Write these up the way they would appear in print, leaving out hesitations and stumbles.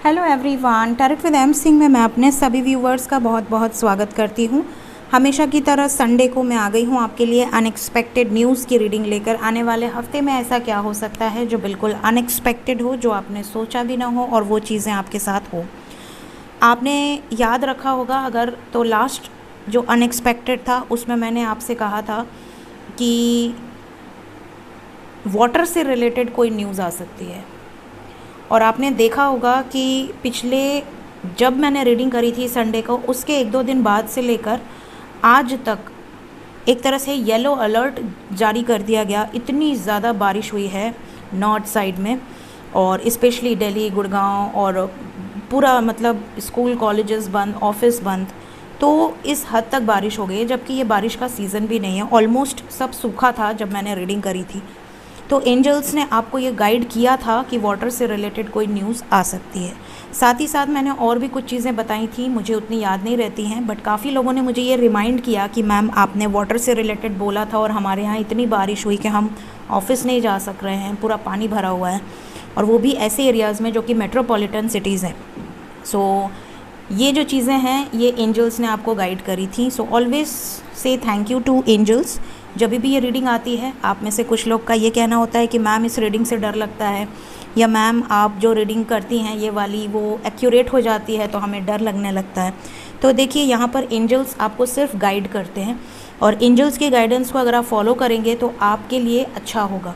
Hello everyone, tarot with M Singh में मैं अपने सभी व्यूवर्स का बहुत बहुत स्वागत करती हूँ। हमेशा की तरह संडे को मैं आ गई हूँ आपके लिए अनएक्सपेक्टेड न्यूज़ की रीडिंग लेकर। आने वाले हफ्ते में ऐसा क्या हो सकता है जो बिल्कुल अनएक्सपेक्टेड हो, जो आपने सोचा भी ना हो और वो चीज़ें आपके साथ हो। आपने याद रखा होगा अगर तो लास्ट जो अनएक्सपेक्टेड था उसमें मैंने आपसे कहा था कि वाटर से रिलेटेड कोई न्यूज़ आ सकती है। और आपने देखा होगा कि पिछले जब मैंने रीडिंग करी थी संडे को, उसके 1-2 दिन बाद से लेकर आज तक एक तरह से येलो अलर्ट जारी कर दिया गया। इतनी ज़्यादा बारिश हुई है नॉर्थ साइड में, और स्पेशली दिल्ली, गुड़गांव, और पूरा मतलब स्कूल कॉलेजेस बंद, ऑफिस बंद। तो इस हद तक बारिश हो गई है, जबकि ये बारिश का सीज़न भी नहीं है। ऑलमोस्ट सब सूखा था जब मैंने रीडिंग करी थी। तो एंजल्स ने आपको ये गाइड किया था कि वाटर से रिलेटेड कोई न्यूज़ आ सकती है। साथ ही साथ मैंने और भी कुछ चीज़ें बताई थी, मुझे उतनी याद नहीं रहती हैं, बट काफ़ी लोगों ने मुझे ये रिमाइंड किया कि मैम आपने वाटर से रिलेटेड बोला था और हमारे यहाँ इतनी बारिश हुई कि हम ऑफिस नहीं जा सक रहे हैं, पूरा पानी भरा हुआ है, और वो भी ऐसे एरियाज़ में जो कि मेट्रोपॉलिटन सिटीज़ हैं। सो ये जो चीज़ें हैं ये एंजल्स ने आपको गाइड करी थी। सो ऑलवेज से थैंक यू टू एंजल्स। जब भी ये रीडिंग आती है, आप में से कुछ लोग का ये कहना होता है कि मैम इस रीडिंग से डर लगता है, या मैम आप जो रीडिंग करती हैं ये वाली वो एक्यूरेट हो जाती है तो हमें डर लगने लगता है। तो देखिए, यहाँ पर एंजल्स आपको सिर्फ गाइड करते हैं, और एंजल्स के गाइडेंस को अगर आप फॉलो करेंगे तो आपके लिए अच्छा होगा।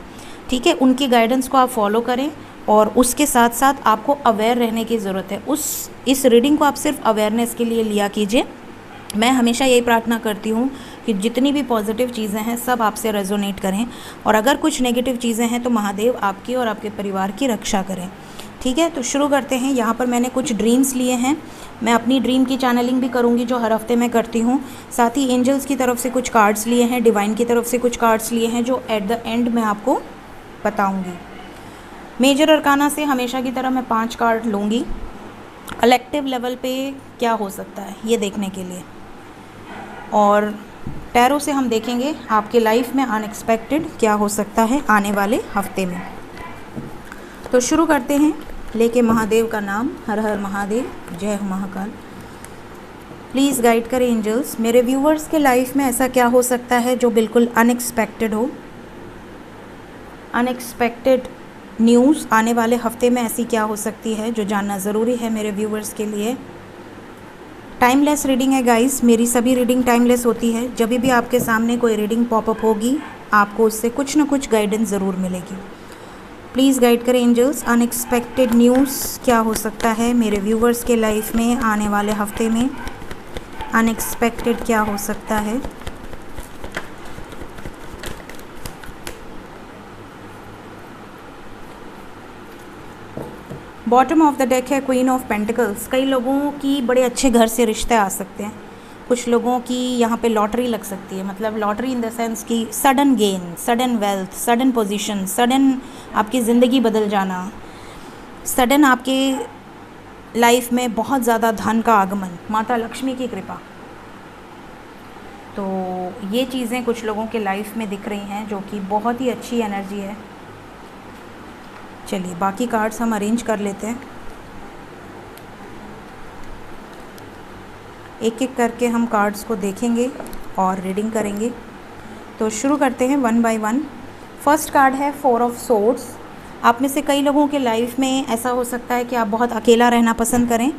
ठीक है, उनकी गाइडेंस को आप फॉलो करें, और उसके साथ साथ आपको अवेयर रहने की ज़रूरत है। इस रीडिंग को आप सिर्फ अवेयरनेस के लिए लिया कीजिए। मैं हमेशा यही प्रार्थना करती हूँ कि जितनी भी पॉजिटिव चीज़ें हैं सब आपसे रेजोनेट करें, और अगर कुछ नेगेटिव चीज़ें हैं तो महादेव आपकी और आपके परिवार की रक्षा करें। ठीक है, तो शुरू करते हैं। यहाँ पर मैंने कुछ ड्रीम्स लिए हैं। मैं अपनी ड्रीम की चैनलिंग भी करूँगी जो हर हफ्ते मैं करती हूँ। साथ ही एंजल्स की तरफ से कुछ कार्ड्स लिए हैं, डिवाइन की तरफ से कुछ कार्ड्स लिए हैं, जो एट द एंड मैं आपको बताऊँगी। मेजर अरकाना से हमेशा की तरह मैं 5 कार्ड लूँगी कलेक्टिव लेवल पे क्या हो सकता है ये देखने के लिए, और टैरो से हम देखेंगे आपके लाइफ में अनएक्सपेक्टेड क्या हो सकता है आने वाले हफ्ते में। तो शुरू करते हैं लेके महादेव का नाम। हर हर महादेव, जय हो महाकाल। प्लीज़ गाइड करें एंजल्स, मेरे व्यूवर्स के लाइफ में ऐसा क्या हो सकता है जो बिल्कुल अनएक्सपेक्टेड हो। अनएक्सपेक्टेड न्यूज़ आने वाले हफ्ते में ऐसी क्या हो सकती है जो जानना ज़रूरी है मेरे व्यूवर्स के लिए। टाइमलेस रीडिंग है गाइस, मेरी सभी रीडिंग टाइमलेस होती है। जब भी आपके सामने कोई रीडिंग पॉपअप होगी आपको उससे कुछ ना कुछ गाइडेंस ज़रूर मिलेगी। प्लीज़ गाइड करें एंजल्स, अनएक्सपेक्टेड न्यूज़ क्या हो सकता है मेरे व्यूवर्स के लाइफ में आने वाले हफ्ते में। अनएक्सपेक्टेड क्या हो सकता है। बॉटम ऑफ द डेक है क्वीन ऑफ पेंटिकल्स। कई लोगों की बड़े अच्छे घर से रिश्ते आ सकते हैं। कुछ लोगों की यहाँ पे लॉटरी लग सकती है, मतलब लॉटरी इन द सेंस कि sudden gain, sudden wealth, sudden position, sudden आपकी ज़िंदगी बदल जाना, सडन आपके लाइफ में बहुत ज़्यादा धन का आगमन, माता लक्ष्मी की कृपा। तो ये चीज़ें कुछ लोगों के लाइफ में दिख रही हैं जो कि बहुत ही अच्छी एनर्जी है। चलिए बाकी कार्ड्स हम अरेंज कर लेते हैं। एक एक करके हम कार्ड्स को देखेंगे और रीडिंग करेंगे। तो शुरू करते हैं 1 बाय 1। फर्स्ट कार्ड है 4 ऑफ सोर्ड्स। आप में से कई लोगों के लाइफ में ऐसा हो सकता है कि आप बहुत अकेला रहना पसंद करें।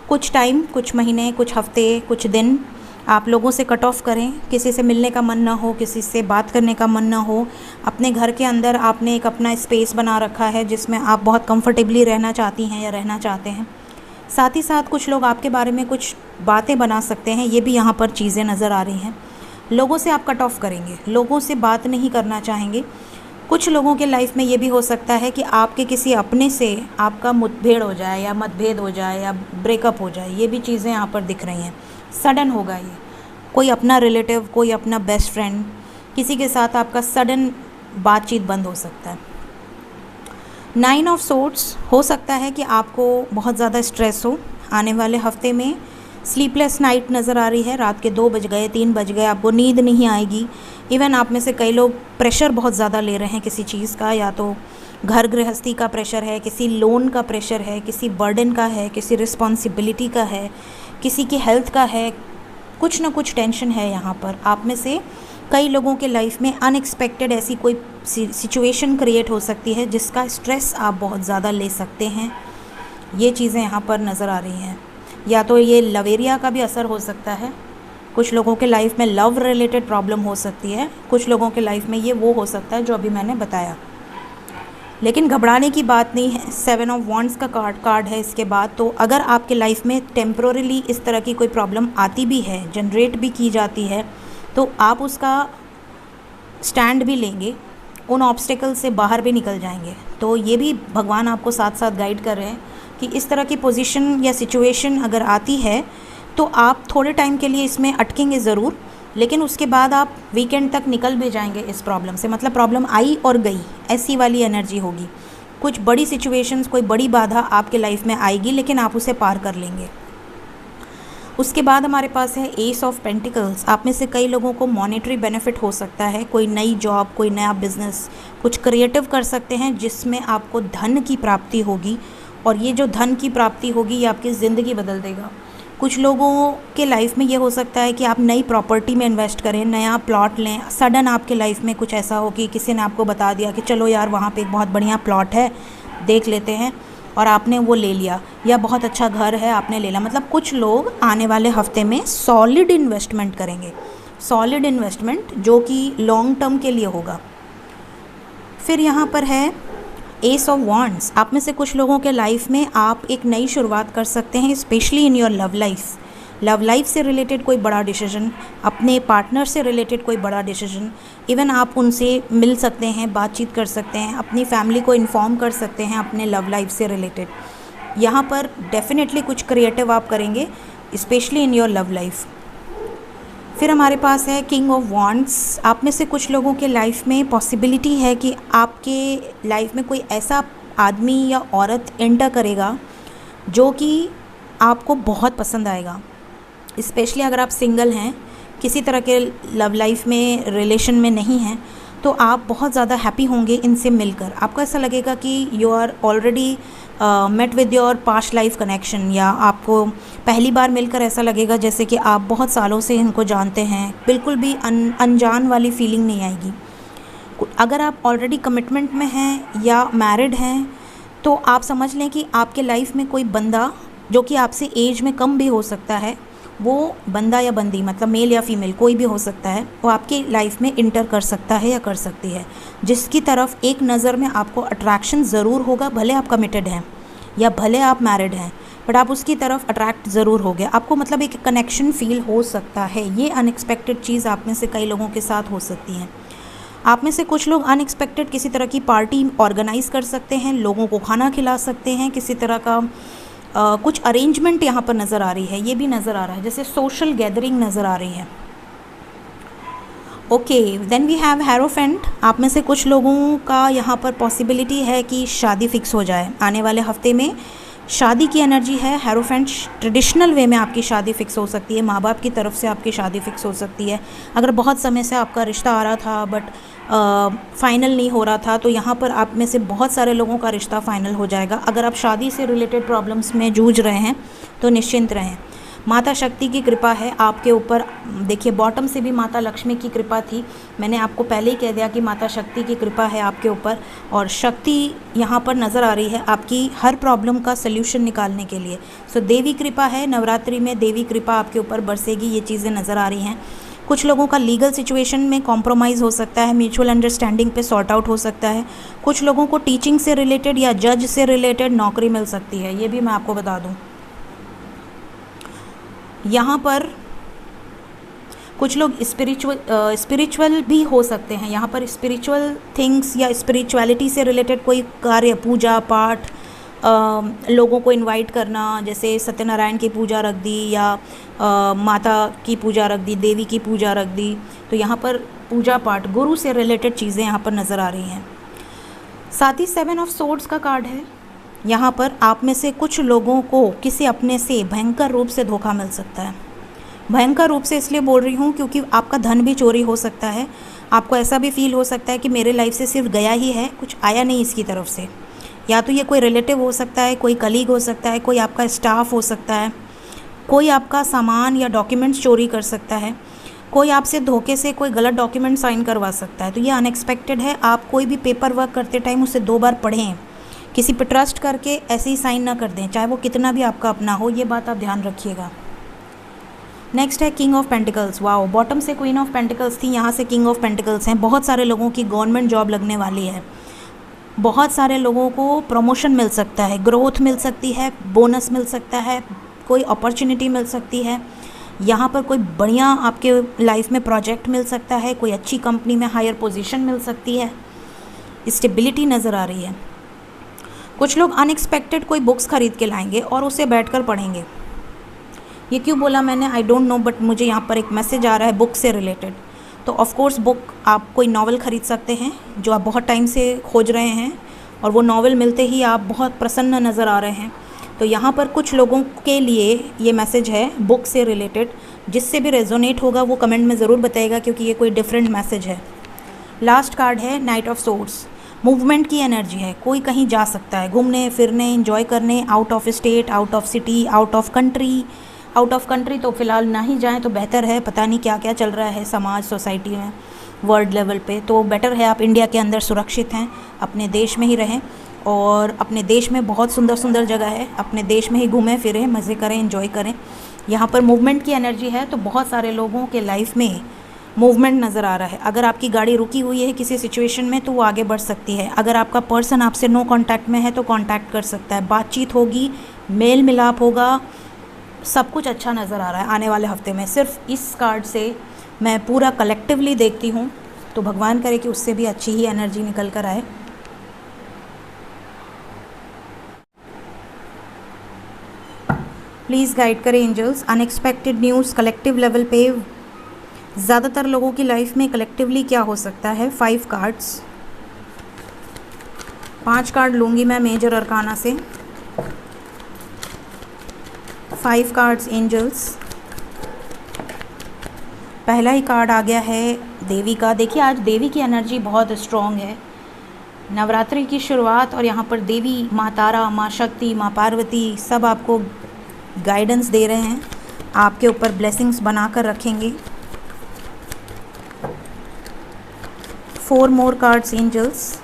कुछ टाइम, कुछ महीने, कुछ हफ्ते, कुछ दिन आप लोगों से कट ऑफ करें। किसी से मिलने का मन ना हो, किसी से बात करने का मन ना हो। अपने घर के अंदर आपने एक अपना स्पेस बना रखा है जिसमें आप बहुत कंफर्टेबली रहना चाहती हैं या रहना चाहते हैं। साथ ही साथ कुछ लोग आपके बारे में कुछ बातें बना सकते हैं, ये भी यहाँ पर चीज़ें नज़र आ रही हैं। लोगों से आप कट ऑफ करेंगे, लोगों से बात नहीं करना चाहेंगे। कुछ लोगों के लाइफ में ये भी हो सकता है कि आपके किसी अपने से आपका मुठभेड़ हो जाए या मतभेद हो जाए या ब्रेकअप हो जाए। ये भी चीज़ें यहाँ पर दिख रही हैं। सडन होगा ये, कोई अपना रिलेटिव, कोई अपना बेस्ट फ्रेंड, किसी के साथ आपका सडन बातचीत बंद हो सकता है। 9 ऑफ सोर्ड्स, हो सकता है कि आपको बहुत ज़्यादा स्ट्रेस हो आने वाले हफ्ते में। स्लीपलेस नाइट नज़र आ रही है। रात के 2 बज गए, 3 बज गए, आपको नींद नहीं आएगी। इवन आप में से कई लोग प्रेशर बहुत ज़्यादा ले रहे हैं किसी चीज़ का, या तो घर गृहस्थी का प्रेशर है, किसी लोन का प्रेशर है, किसी बर्डन का है, किसी रिस्पॉन्सिबिलिटी का है, किसी की हेल्थ का है, कुछ ना कुछ टेंशन है यहाँ पर। आप में से कई लोगों के लाइफ में अनएक्सपेक्टेड ऐसी कोई सिचुएशन क्रिएट हो सकती है जिसका स्ट्रेस आप बहुत ज़्यादा ले सकते हैं। ये चीज़ें यहाँ पर नज़र आ रही हैं। या तो ये लव एरिया का भी असर हो सकता है, कुछ लोगों के लाइफ में लव रिलेटेड प्रॉब्लम हो सकती है, कुछ लोगों के लाइफ में ये वो हो सकता है जो अभी मैंने बताया। लेकिन घबराने की बात नहीं है। 7 ऑफ वॉन्ड्स का कार्ड है इसके बाद। तो अगर आपके लाइफ में टेम्पोरली इस तरह की कोई प्रॉब्लम आती भी है, जनरेट भी की जाती है, तो आप उसका स्टैंड भी लेंगे, उन ऑब्स्टिकल से बाहर भी निकल जाएंगे। तो ये भी भगवान आपको साथ साथ गाइड कर रहे हैं कि इस तरह की पोजीशन या सिचुएशन अगर आती है तो आप थोड़े टाइम के लिए इसमें अटकेंगे ज़रूर, लेकिन उसके बाद आप वीकेंड तक निकल भी जाएंगे इस प्रॉब्लम से। मतलब प्रॉब्लम आई और गई, ऐसी वाली एनर्जी होगी। कुछ बड़ी सिचुएशंस, कोई बड़ी बाधा आपके लाइफ में आएगी, लेकिन आप उसे पार कर लेंगे। उसके बाद हमारे पास है एस ऑफ पेंटिकल्स। आप में से कई लोगों को मॉनेटरी बेनिफिट हो सकता है, कोई नई जॉब, कोई नया बिजनेस, कुछ क्रिएटिव कर सकते हैं जिसमें आपको धन की प्राप्ति होगी, और ये जो धन की प्राप्ति होगी ये आपकी ज़िंदगी बदल देगा। कुछ लोगों के लाइफ में ये हो सकता है कि आप नई प्रॉपर्टी में इन्वेस्ट करें, नया प्लॉट लें। सडन आपके लाइफ में कुछ ऐसा हो कि किसी ने आपको बता दिया कि चलो यार वहाँ पे एक बहुत बढ़िया प्लॉट है, देख लेते हैं, और आपने वो ले लिया, या बहुत अच्छा घर है आपने ले लिया। मतलब कुछ लोग आने वाले हफ्ते में सॉलिड इन्वेस्टमेंट करेंगे, सॉलिड इन्वेस्टमेंट जो कि लॉन्ग टर्म के लिए होगा। फिर यहाँ पर है एस ऑफ वॉन्ड्स। आप में से कुछ लोगों के लाइफ में आप एक नई शुरुआत कर सकते हैं, specially in your love life. Love life से रिलेटेड कोई बड़ा डिसीजन, अपने पार्टनर से रिलेटेड कोई बड़ा डिसीजन, इवन आप उनसे मिल सकते हैं, बातचीत कर सकते हैं, अपनी फैमिली को इन्फॉर्म कर सकते हैं अपने लव लाइफ से रिलेटेड। यहाँ पर डेफिनेटली कुछ क्रिएटिव आप करेंगे, specially in your love life. फिर हमारे पास है किंग ऑफ वॉन्ड्स। आप में से कुछ लोगों के लाइफ में पॉसिबिलिटी है कि आपके लाइफ में कोई ऐसा आदमी या औरत एंटर करेगा जो कि आपको बहुत पसंद आएगा। स्पेशली अगर आप सिंगल हैं, किसी तरह के लव लाइफ में, रिलेशन में नहीं हैं, तो आप बहुत ज़्यादा हैप्पी होंगे इनसे मिलकर। आपको ऐसा लगेगा कि you are already met with your past life connection, या आपको पहली बार मिलकर ऐसा लगेगा जैसे कि आप बहुत सालों से इनको जानते हैं। बिल्कुल भी अनजान वाली फीलिंग नहीं आएगी। अगर आप ऑलरेडी कमिटमेंट में हैं या मैरिड हैं तो आप समझ लें कि आपके लाइफ में कोई बंदा जो कि आपसे एज में कम भी हो सकता है, वो बंदा या बंदी, मतलब मेल या फीमेल कोई भी हो सकता है, वो आपकी लाइफ में इंटर कर सकता है या कर सकती है, जिसकी तरफ एक नज़र में आपको अट्रैक्शन ज़रूर होगा। भले आप कमिटेड हैं या भले आप मैरिड हैं, बट आप उसकी तरफ अट्रैक्ट ज़रूर हो गए। आपको मतलब एक कनेक्शन फील हो सकता है। ये अनएक्सपेक्टेड चीज़ आप में से कई लोगों के साथ हो सकती है। आप में से कुछ लोग अनएक्सपेक्टेड किसी तरह की पार्टी ऑर्गेनाइज़ कर सकते हैं, लोगों को खाना खिला सकते हैं, किसी तरह का कुछ अरेंजमेंट यहाँ पर नज़र आ रही है। ये भी नज़र आ रहा है जैसे सोशल गैदरिंग नज़र आ रही है। Okay, then we have hierophant. आप में से कुछ लोगों का यहाँ पर पॉसिबिलिटी है कि शादी फिक्स हो जाए आने वाले हफ्ते में। शादी की एनर्जी है। हेरोफेंट ट्रेडिशनल वे में आपकी शादी फिक्स हो सकती है, माँ बाप की तरफ से आपकी शादी फिक्स हो सकती है। अगर बहुत समय से आपका रिश्ता आ रहा था बट फाइनल नहीं हो रहा था, तो यहाँ पर आप में से बहुत सारे लोगों का रिश्ता फाइनल हो जाएगा। अगर आप शादी से रिलेटेड प्रॉब्लम्स में जूझ रहे हैं तो निश्चिंत रहें, माता शक्ति की कृपा है आपके ऊपर। देखिए, बॉटम से भी माता लक्ष्मी की कृपा थी। मैंने आपको पहले ही कह दिया कि माता शक्ति की कृपा है आपके ऊपर, और शक्ति यहाँ पर नज़र आ रही है आपकी हर प्रॉब्लम का सल्यूशन निकालने के लिए। सो देवी कृपा है, नवरात्रि में देवी कृपा आपके ऊपर बरसेगी, ये चीज़ें नज़र आ रही हैं। कुछ लोगों का लीगल सिचुएशन में कॉम्प्रोमाइज़ हो सकता है, म्यूचुअल अंडरस्टैंडिंग पे सॉर्ट आउट हो सकता है। कुछ लोगों को टीचिंग से रिलेटेड या जज से रिलेटेड नौकरी मिल सकती है, ये भी मैं आपको बता दूँ। यहाँ पर कुछ लोग स्पिरिचुअल भी हो सकते हैं। यहाँ पर स्पिरिचुअल थिंग्स या स्पिरिचुअलिटी से रिलेटेड कोई कार्य, पूजा पाठ, लोगों को इनवाइट करना, जैसे सत्यनारायण की पूजा रख दी या माता की पूजा रख दी, देवी की पूजा रख दी। तो यहाँ पर पूजा पाठ, गुरु से रिलेटेड चीज़ें यहाँ पर नज़र आ रही हैं। साथ ही 7 ऑफ सोर्ड्स का कार्ड है। यहाँ पर आप में से कुछ लोगों को किसी अपने से भयंकर रूप से धोखा मिल सकता है। भयंकर रूप से इसलिए बोल रही हूँ क्योंकि आपका धन भी चोरी हो सकता है, आपको ऐसा भी फील हो सकता है कि मेरे लाइफ से सिर्फ गया ही है, कुछ आया नहीं इसकी तरफ से। या तो ये कोई रिलेटिव हो सकता है, कोई कलीग हो सकता है, कोई आपका स्टाफ हो सकता है, कोई आपका सामान या डॉक्यूमेंट्स चोरी कर सकता है, कोई आपसे धोखे से कोई गलत डॉक्यूमेंट साइन करवा सकता है। तो ये अनएक्सपेक्टेड है। आप कोई भी पेपर वर्क करते टाइम उसे 2 बार पढ़ें, किसी पे ट्रस्ट करके ऐसे ही साइन ना कर दें, चाहे वो कितना भी आपका अपना हो। ये बात आप ध्यान रखिएगा। नेक्स्ट है king of pentacles. Wow, bottom से क्वीन ऑफ पेंटिकल्स थी, यहाँ से किंग ऑफ पेंटिकल्स हैं। बहुत सारे लोगों की गवर्नमेंट जॉब लगने वाली है, बहुत सारे लोगों को प्रमोशन मिल सकता है, ग्रोथ मिल सकती है, बोनस मिल सकता है, कोई अपॉर्चुनिटी मिल सकती है। यहाँ पर कोई बढ़िया आपके लाइफ में प्रोजेक्ट मिल सकता है, कोई अच्छी कंपनी में हायर पोजीशन मिल सकती है, स्टेबिलिटी नज़र आ रही है। कुछ लोग अनएक्सपेक्टेड कोई बुक्स ख़रीद के लाएंगे और उसे बैठकर पढ़ेंगे। ये क्यों बोला मैंने, आई डोंट नो, बट मुझे यहाँ पर एक मैसेज आ रहा है बुक से रिलेटेड। तो ऑफ कोर्स बुक, आप कोई नावल ख़रीद सकते हैं जो आप बहुत टाइम से खोज रहे हैं, और वो नावल मिलते ही आप बहुत प्रसन्न नज़र आ रहे हैं। तो यहाँ पर कुछ लोगों के लिए ये मैसेज है बुक से रिलेटेड। जिससे भी रेजोनेट होगा वो कमेंट में ज़रूर बताएगा, क्योंकि ये कोई डिफरेंट मैसेज है। लास्ट कार्ड है नाइट ऑफ सोर्ड्स। मूवमेंट की एनर्जी है, कोई कहीं जा सकता है घूमने फिरने, एंजॉय करने, out of state, out of city, out of country. Out of country तो फ़िलहाल ना ही जाएं तो बेहतर है, पता नहीं क्या क्या चल रहा है समाज सोसाइटी में, वर्ल्ड लेवल पे। तो बेटर है आप इंडिया के अंदर सुरक्षित हैं, अपने देश में ही रहें। और अपने देश में बहुत सुंदर सुंदर जगह है, अपने देश में ही घूमें फिरें, मज़े करें, एंजॉय करें। यहाँ पर मूवमेंट की एनर्जी है, तो बहुत सारे लोगों के लाइफ में मूवमेंट नज़र आ रहा है। अगर आपकी गाड़ी रुकी हुई है किसी सिचुएशन में तो वो आगे बढ़ सकती है। अगर आपका पर्सन आपसे नो कांटेक्ट में है तो कांटेक्ट कर सकता है, बातचीत होगी, मेल मिलाप होगा, सब कुछ अच्छा नज़र आ रहा है आने वाले हफ्ते में। सिर्फ इस कार्ड से मैं पूरा कलेक्टिवली देखती हूँ, तो भगवान करे कि उससे भी अच्छी ही एनर्जी निकल कर आए। प्लीज़ गाइड करें angels. Unexpected news collective level पे ज़्यादातर लोगों की लाइफ में कलेक्टिवली क्या हो सकता है। 5 कार्ड्स, 5 कार्ड लूँगी मैं मेजर अरकाना से। 5 कार्ड्स एंजल्स। पहला ही कार्ड आ गया है देवी का। देखिए आज देवी की एनर्जी बहुत स्ट्रॉन्ग है, नवरात्रि की शुरुआत, और यहाँ पर देवी, माँ तारा, माँ शक्ति, माँ पार्वती सब आपको गाइडेंस दे रहे हैं, आपके ऊपर ब्लेसिंग्स बना कर रखेंगे। 4 मोर कार्ड्स एंजल्स,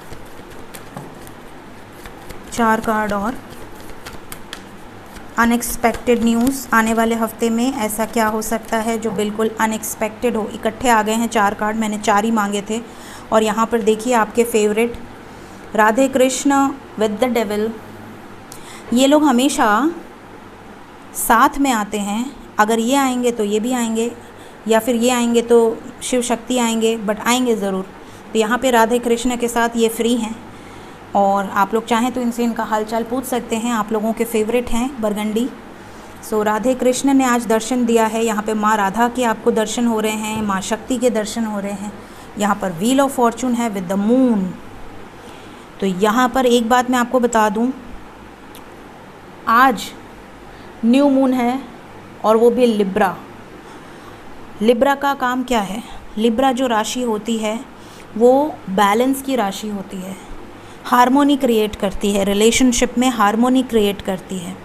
4 कार्ड और। अनएक्सपेक्टेड न्यूज़, आने वाले हफ्ते में ऐसा क्या हो सकता है जो बिल्कुल अनएक्सपेक्टेड हो। इकट्ठे आ गए हैं 4 कार्ड, मैंने 4 ही मांगे थे। और यहाँ पर देखिए आपके favourite Radhe Krishna with the devil. ये लोग हमेशा साथ में आते हैं, अगर ये आएंगे तो ये भी आएंगे, या फिर ये आएंगे तो शिव शक्ति आएंगे, बट आएंगे ज़रूर। तो यहाँ पे राधे कृष्ण के साथ ये फ्री हैं, और आप लोग चाहें तो इनसे इनका हालचाल पूछ सकते हैं। आप लोगों के फेवरेट हैं बरगंडी। सो राधे कृष्ण ने आज दर्शन दिया है। यहाँ पे माँ राधा के आपको दर्शन हो रहे हैं, माँ शक्ति के दर्शन हो रहे हैं। यहाँ पर व्हील ऑफ फॉर्चून है विद द मून। तो यहाँ पर एक बात मैं आपको बता दूँ, आज न्यू मून है, और वो भी लिब्रा। लिब्रा का काम क्या है, लिब्रा जो राशि होती है वो बैलेंस की राशि होती है, हार्मोनी क्रिएट करती है, रिलेशनशिप में हार्मोनी क्रिएट करती है।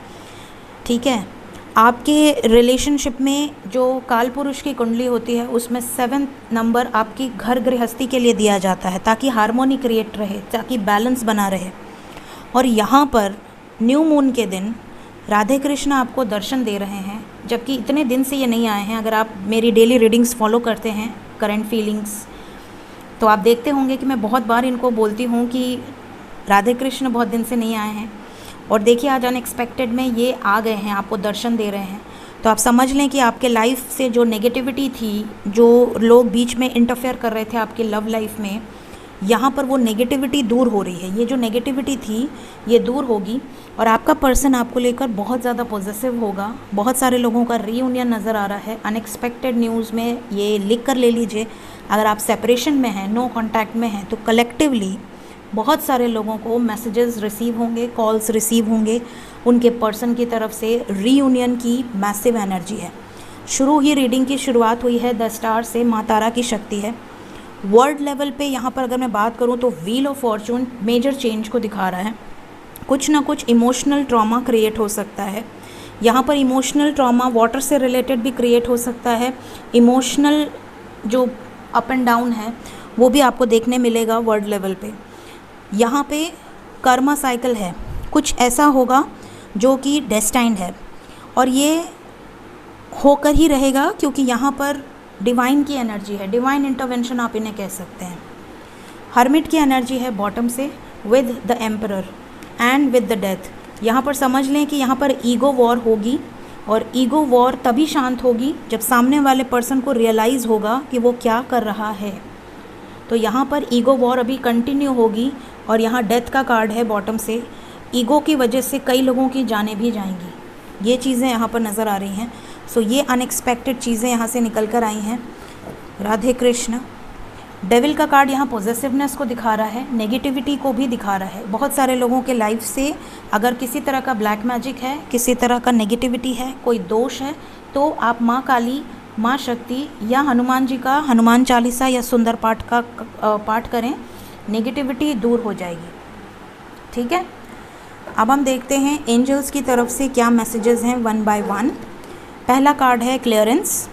ठीक है, आपके रिलेशनशिप में जो काल पुरुष की कुंडली होती है उसमें 7 नंबर आपकी घर गृहस्थी के लिए दिया जाता है, ताकि हार्मोनी क्रिएट रहे, ताकि बैलेंस बना रहे। और यहाँ पर न्यू मून के दिन राधे कृष्ण आपको दर्शन दे रहे हैं, जबकि इतने दिन से ये नहीं आए हैं। अगर आप मेरी डेली रीडिंग्स फॉलो करते हैं, करंट फीलिंग्स, तो आप देखते होंगे कि मैं बहुत बार इनको बोलती हूँ कि राधे कृष्ण बहुत दिन से नहीं आए हैं। और देखिए आज अनएक्सपेक्टेड में ये आ गए हैं, आपको दर्शन दे रहे हैं। तो आप समझ लें कि आपके लाइफ से जो नेगेटिविटी थी, जो लोग बीच में इंटरफेयर कर रहे थे आपकी लव लाइफ में, यहाँ पर वो नेगेटिविटी दूर हो रही है। ये जो नेगेटिविटी थी ये दूर होगी, और आपका पर्सन आपको लेकर बहुत ज़्यादा पॉजिटिव होगा। बहुत सारे लोगों का रीयूनियन नज़र आ रहा है अनएक्सपेक्टेड न्यूज़ में। ये लिख कर ले लीजिए, अगर आप सेपरेशन में हैं, नो कांटेक्ट में हैं, तो कलेक्टिवली बहुत सारे लोगों को मैसेजेस रिसीव होंगे, कॉल्स रिसीव होंगे, उनके पर्सन की तरफ से रीयूनियन की मैसिव एनर्जी है। शुरू ही रीडिंग की शुरुआत हुई है 10 स्टार से, माँ तारा की शक्ति है। वर्ल्ड लेवल पे यहाँ पर अगर मैं बात करूँ तो wheel of fortune major change को दिखा रहा है। कुछ ना कुछ इमोशनल ट्रॉमा क्रिएट हो सकता है यहाँ पर। इमोशनल ट्रॉमा वाटर से रिलेटेड भी क्रिएट हो सकता है। इमोशनल जो अप एंड डाउन है वो भी आपको देखने मिलेगा वर्ल्ड लेवल पे। यहाँ पे कर्मा साइकिल है, कुछ ऐसा होगा जो कि डेस्टाइंड है और ये होकर ही रहेगा, क्योंकि यहाँ पर डिवाइन की एनर्जी है, डिवाइन इंटरवेंशन आप इन्हें कह सकते हैं। हर्मिट की एनर्जी है बॉटम से with the emperor and with the death. यहाँ पर समझ लें कि यहाँ पर ईगो वॉर होगी और ईगो वॉर तभी शांत होगी जब सामने वाले पर्सन को रियलाइज़ होगा कि वो क्या कर रहा है। तो यहाँ पर ईगो वॉर अभी कंटिन्यू होगी और यहाँ डेथ का कार्ड है बॉटम से। ईगो की वजह से कई लोगों की जानें भी जाएंगी, ये चीज़ें यहाँ पर नज़र आ रही हैं। सो ये अनएक्सपेक्टेड चीज़ें यहाँ से निकल कर आई हैं। राधे कृष्ण। डेविल का कार्ड यहाँ पॉजिटिवनेस को दिखा रहा है, नेगेटिविटी को भी दिखा रहा है। बहुत सारे लोगों के लाइफ से अगर किसी तरह का ब्लैक मैजिक है, किसी तरह का नेगेटिविटी है, कोई दोष है, तो आप माँ काली, माँ शक्ति या हनुमान जी का हनुमान चालीसा या सुंदर पाठ का पाठ करें, नेगेटिविटी दूर हो जाएगी। ठीक है, अब हम देखते हैं एंजल्स की तरफ से क्या मैसेजेस हैं वन बाय वन। पहला कार्ड है क्लियरेंस।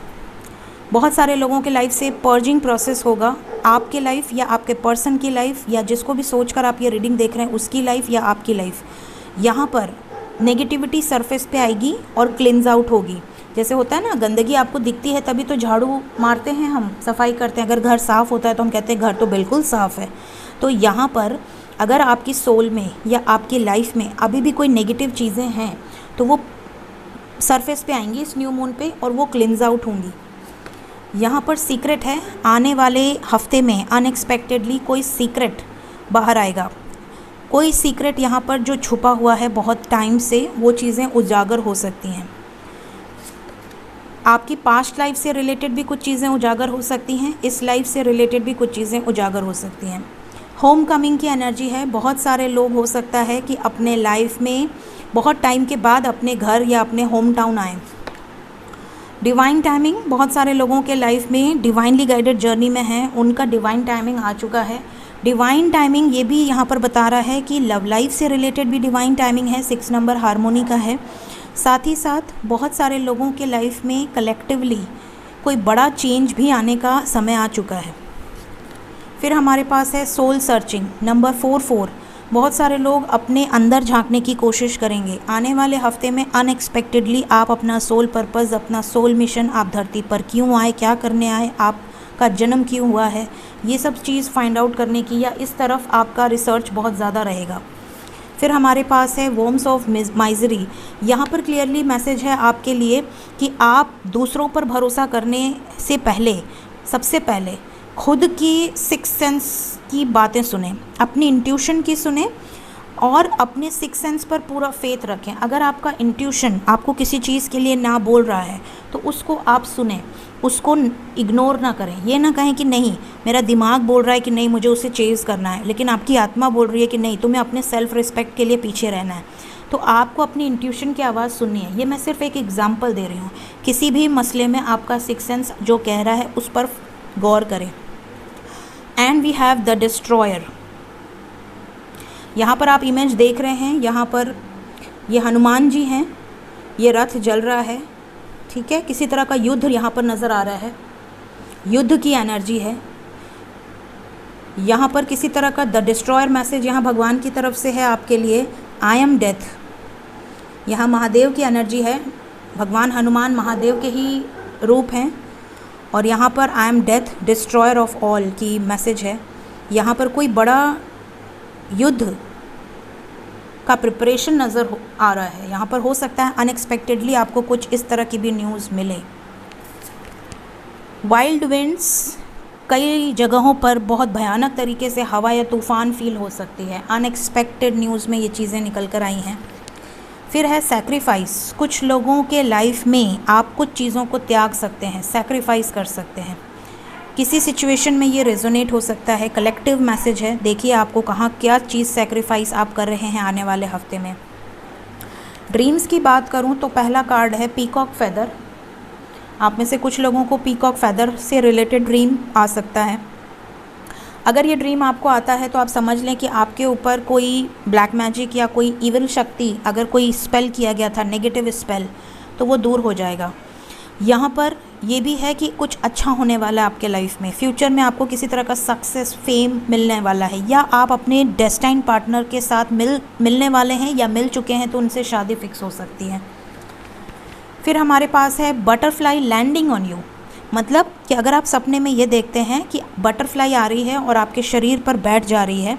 बहुत सारे लोगों के लाइफ से पर्जिंग प्रोसेस होगा, आपके लाइफ या आपके पर्सन की लाइफ या जिसको भी सोचकर आप ये रीडिंग देख रहे हैं उसकी लाइफ या आपकी लाइफ। यहाँ पर नेगेटिविटी सरफेस पे आएगी और क्लिन्स आउट होगी। जैसे होता है ना, गंदगी आपको दिखती है तभी तो झाड़ू मारते हैं, हम सफाई करते हैं। अगर घर साफ़ होता है तो हम कहते हैं घर तो बिल्कुल साफ़ है। तो यहाँ पर अगर आपकी सोल में या आपकी लाइफ में अभी भी कोई नेगेटिव चीज़ें हैं तो वो सरफेस पे आएंगी इस न्यू मून पे और वो क्लिन्स आउट होंगी। यहाँ पर सीक्रेट है, आने वाले हफ्ते में अनएक्सपेक्टेडली कोई सीक्रेट बाहर आएगा। कोई सीक्रेट यहाँ पर जो छुपा हुआ है बहुत टाइम से, वो चीज़ें उजागर हो सकती हैं। आपकी पास्ट लाइफ से रिलेटेड भी कुछ चीज़ें उजागर हो सकती हैं, इस लाइफ से रिलेटेड भी कुछ चीज़ें उजागर हो सकती हैं। होम कमिंग की एनर्जी है। बहुत सारे लोग हो सकता है कि अपने लाइफ में बहुत टाइम के बाद अपने घर या अपने होम टाउन आएँ। डिवाइन टाइमिंग, बहुत सारे लोगों के लाइफ में डिवाइनली गाइडेड जर्नी में हैं, उनका डिवाइन टाइमिंग आ चुका है। डिवाइन टाइमिंग ये भी यहाँ पर बता रहा है कि लव लाइफ से रिलेटेड भी डिवाइन टाइमिंग है, 6 नंबर हार्मोनी का है। साथ ही साथ बहुत सारे लोगों के लाइफ में कलेक्टिवली कोई बड़ा चेंज भी आने का समय आ चुका है। फिर हमारे पास है सोल सर्चिंग, नंबर 44। बहुत सारे लोग अपने अंदर झांकने की कोशिश करेंगे। आने वाले हफ्ते में अनएक्सपेक्टेडली आप अपना सोल पर्पस, अपना सोल मिशन, आप धरती पर क्यों आए, क्या करने आए, आपका जन्म क्यों हुआ है, ये सब चीज़ फाइंड आउट करने की या इस तरफ आपका रिसर्च बहुत ज़्यादा रहेगा। फिर हमारे पास है वॉर्म्स ऑफ माइजरी। यहाँ पर क्लियरली मैसेज है आपके लिए कि आप दूसरों पर भरोसा करने से पहले सबसे पहले खुद की सिक्स सेंस की बातें सुने, अपनी इंट्यूशन की सुने और अपने सिक्स सेंस पर पूरा फेथ रखें। अगर आपका इंट्यूशन आपको किसी चीज़ के लिए ना बोल रहा है तो उसको आप सुने, उसको इग्नोर ना करें। ये ना कहें कि नहीं मेरा दिमाग बोल रहा है कि नहीं मुझे उसे चेज़ करना है, लेकिन आपकी आत्मा बोल रही है कि नहीं तुम्हें अपने सेल्फ रिस्पेक्ट के लिए पीछे रहना है। तो आपको अपनी इंट्यूशन की आवाज़ सुननी है। ये मैं सिर्फ एक एग्जाम्पल दे रही हूँ। किसी भी मसले में आपका सिक्स सेंस जो कह रहा है उस पर गौर करें। And we have the destroyer. यहाँ पर आप इमेज देख रहे हैं, यहाँ पर ये हनुमान जी हैं, ये रथ जल रहा है। ठीक है, किसी तरह का युद्ध यहाँ पर नज़र आ रहा है, युद्ध की एनर्जी है। यहाँ पर किसी तरह का द डिस्ट्रॉयर मैसेज यहाँ भगवान की तरफ से है आपके लिए। आई एम डेथ, यहाँ महादेव की एनर्जी है। भगवान हनुमान महादेव के ही रूप हैं और यहाँ पर I am death destroyer of all की मैसेज है। यहाँ पर कोई बड़ा युद्ध का प्रिपरेशन नज़र आ रहा है। यहाँ पर हो सकता है अनएक्सपेक्टेडली आपको कुछ इस तरह की भी न्यूज़ मिले। वाइल्ड विंड्स, कई जगहों पर बहुत भयानक तरीके से हवा या तूफ़ान फील हो सकती है। अनएक्सपेक्टेड न्यूज़ में ये चीज़ें निकल कर आई हैं। फिर है सैक्रिफाइस। कुछ लोगों के लाइफ में आप कुछ चीज़ों को त्याग सकते हैं, सैक्रिफाइस कर सकते हैं। किसी सिचुएशन में ये रेजोनेट हो सकता है। कलेक्टिव मैसेज है, देखिए आपको कहाँ क्या चीज़ सैक्रिफाइस आप कर रहे हैं आने वाले हफ्ते में। ड्रीम्स की बात करूँ तो पहला कार्ड है पीकॉक फैदर। आप में से कुछ लोगों को पीकॉक फैदर से रिलेटेड ड्रीम आ सकता है। अगर ये ड्रीम आपको आता है तो आप समझ लें कि आपके ऊपर कोई ब्लैक मैजिक या कोई इविल शक्ति, अगर कोई स्पेल किया गया था, नेगेटिव स्पेल, तो वो दूर हो जाएगा। यहाँ पर ये भी है कि कुछ अच्छा होने वाला है आपके लाइफ में। फ्यूचर में आपको किसी तरह का सक्सेस, फेम मिलने वाला है, या आप अपने डेस्टाइन पार्टनर के साथ मिलने वाले हैं या मिल चुके हैं तो उनसे शादी फिक्स हो सकती है। फिर हमारे पास है बटरफ्लाई लैंडिंग ऑन यू, मतलब कि अगर आप सपने में ये देखते हैं कि बटरफ्लाई आ रही है और आपके शरीर पर बैठ जा रही है,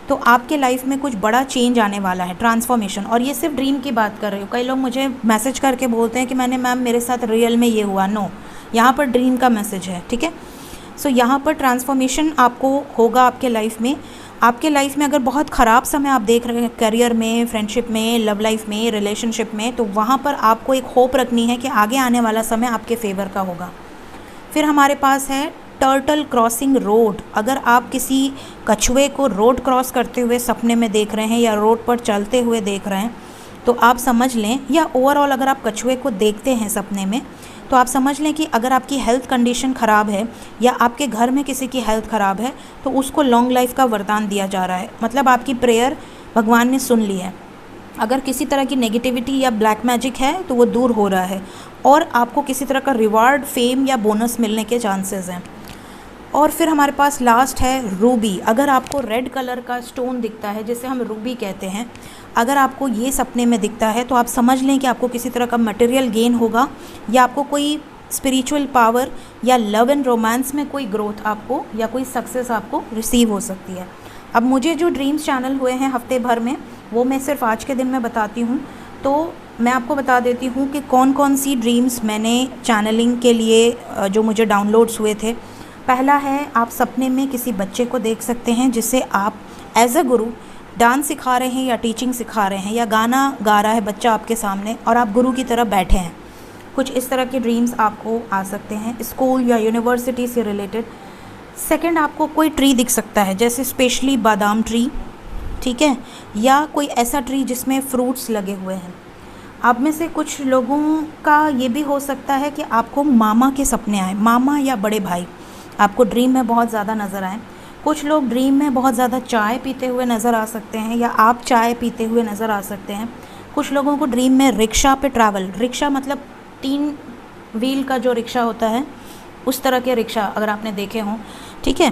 तो आपके लाइफ में कुछ बड़ा चेंज आने वाला है, ट्रांसफॉर्मेशन। और ये सिर्फ ड्रीम की बात कर रही हूँ। कई लोग मुझे मैसेज करके बोलते हैं कि मैम मेरे साथ रियल में ये हुआ। नो, यहाँ पर ड्रीम का मैसेज है, ठीक है। सो यहाँ पर ट्रांसफॉर्मेशन आपको होगा आपके लाइफ में। आपके लाइफ में अगर बहुत ख़राब समय आप देख रहे हैं, करियर में, फ्रेंडशिप में, लव लाइफ में, रिलेशनशिप में, तो वहाँ पर आपको एक होप रखनी है कि आगे आने वाला समय आपके फेवर का होगा। फिर हमारे पास है टर्टल क्रॉसिंग रोड। अगर आप किसी कछुए को रोड क्रॉस करते हुए सपने में देख रहे हैं या रोड पर चलते हुए देख रहे हैं, तो आप समझ लें, या ओवरऑल अगर आप कछुए को देखते हैं सपने में, तो आप समझ लें कि अगर आपकी हेल्थ कंडीशन ख़राब है या आपके घर में किसी की हेल्थ ख़राब है, तो उसको लॉन्ग लाइफ का वरदान दिया जा रहा है। मतलब आपकी प्रेयर भगवान ने सुन ली है। अगर किसी तरह की नेगेटिविटी या ब्लैक मैजिक है तो वो दूर हो रहा है, और आपको किसी तरह का रिवार्ड, फेम या बोनस मिलने के चांसेस हैं। और फिर हमारे पास लास्ट है रूबी। अगर आपको रेड कलर का स्टोन दिखता है, जिसे हम रूबी कहते हैं, अगर आपको ये सपने में दिखता है, तो आप समझ लें कि आपको किसी तरह का मटेरियल गेन होगा, या आपको कोई स्पिरिचुअल पावर या लव एंड रोमांस में कोई ग्रोथ आपको, या कोई सक्सेस आपको रिसीव हो सकती है। अब मुझे जो ड्रीम्स चैनल हुए हैं हफ्ते भर में, वो मैं सिर्फ आज के दिन में बताती हूँ। तो मैं आपको बता देती हूँ कि कौन कौन सी ड्रीम्स मैंने चैनलिंग के लिए जो मुझे डाउनलोड्स हुए थे। पहला है, आप सपने में किसी बच्चे को देख सकते हैं जिसे आप एज अ गुरु डांस सिखा रहे हैं या टीचिंग सिखा रहे हैं, या गाना गा रहा है बच्चा आपके सामने और आप गुरु की तरह बैठे हैं। कुछ इस तरह के ड्रीम्स आपको आ सकते हैं, स्कूल या यूनिवर्सिटी से रिलेटेड। सेकंड, आपको कोई ट्री दिख सकता है, जैसे स्पेशली बादाम ट्री, ठीक है, या कोई ऐसा ट्री जिसमें फ्रूट्स लगे हुए हैं। आप में से कुछ लोगों का ये भी हो सकता है कि आपको मामा के सपने आए, मामा या बड़े भाई आपको ड्रीम में बहुत ज़्यादा नज़र आए। कुछ लोग ड्रीम में बहुत ज़्यादा चाय पीते हुए नज़र आ सकते हैं, या आप चाय पीते हुए नज़र आ सकते हैं। कुछ लोगों को ड्रीम में रिक्शा पे ट्रैवल, रिक्शा मतलब 3 व्हील का जो रिक्शा होता है, उस तरह के रिक्शा अगर आपने देखे हों, ठीक है,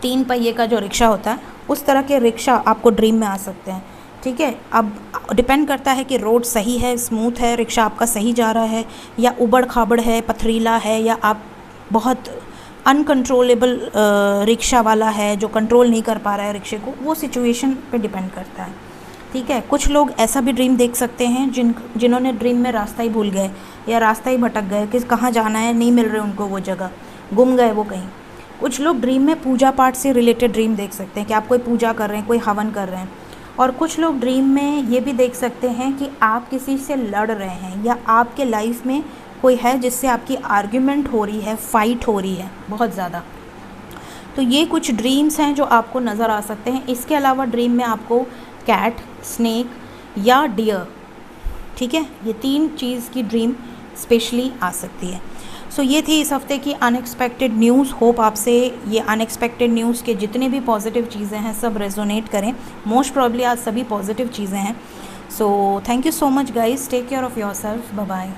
3 पहिए का जो रिक्शा होता है, उस तरह के रिक्शा आपको ड्रीम में आ सकते हैं, ठीक है। अब डिपेंड करता है कि रोड सही है, स्मूथ है, रिक्शा आपका सही जा रहा है, या उबड़ खाबड़ है, पथरीला है, या आप बहुत अनकंट्रोलेबल रिक्शा वाला है जो कंट्रोल नहीं कर पा रहा है रिक्शे को। वो सिचुएशन पे डिपेंड करता है, ठीक है। कुछ लोग ऐसा भी ड्रीम देख सकते हैं जिन्होंने ड्रीम में रास्ता ही भूल गए या रास्ता ही भटक गए कि कहाँ जाना है, नहीं मिल रहे उनको वो जगह, गुम गए वो कहीं। कुछ लोग ड्रीम में पूजा पाठ से रिलेटेड ड्रीम देख सकते हैं कि आप कोई पूजा कर रहे हैं, कोई हवन कर रहे हैं। और कुछ लोग ड्रीम में ये भी देख सकते हैं कि आप किसी से लड़ रहे हैं, या आपके लाइफ में कोई है जिससे आपकी आर्ग्यूमेंट हो रही है, फाइट हो रही है बहुत ज़्यादा। तो ये कुछ ड्रीम्स हैं जो आपको नज़र आ सकते हैं। इसके अलावा ड्रीम में आपको कैट, स्नेक या डियर, ठीक है, ये 3 चीज़ की ड्रीम स्पेशली आ सकती है। सो ये थी इस हफ्ते की अनएक्सपेक्टेड न्यूज़। होप आपसे ये अनएक्सपेक्टेड न्यूज़ के जितने भी पॉजिटिव चीज़ें हैं सब रेजोनेट करें। मोस्ट प्रॉब्ली आज सभी पॉजिटिव चीज़ें हैं। So thank you so much guys, take care of yourself, bye bye.